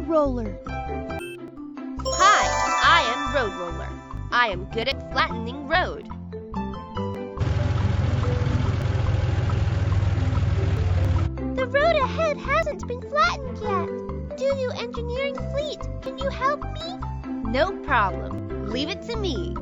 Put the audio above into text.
roller. Hi, I am road roller. I am good at flattening road. The road ahead hasn't been flattened yet. Do you engineering fleet, can you help me? No problem. Leave it to me.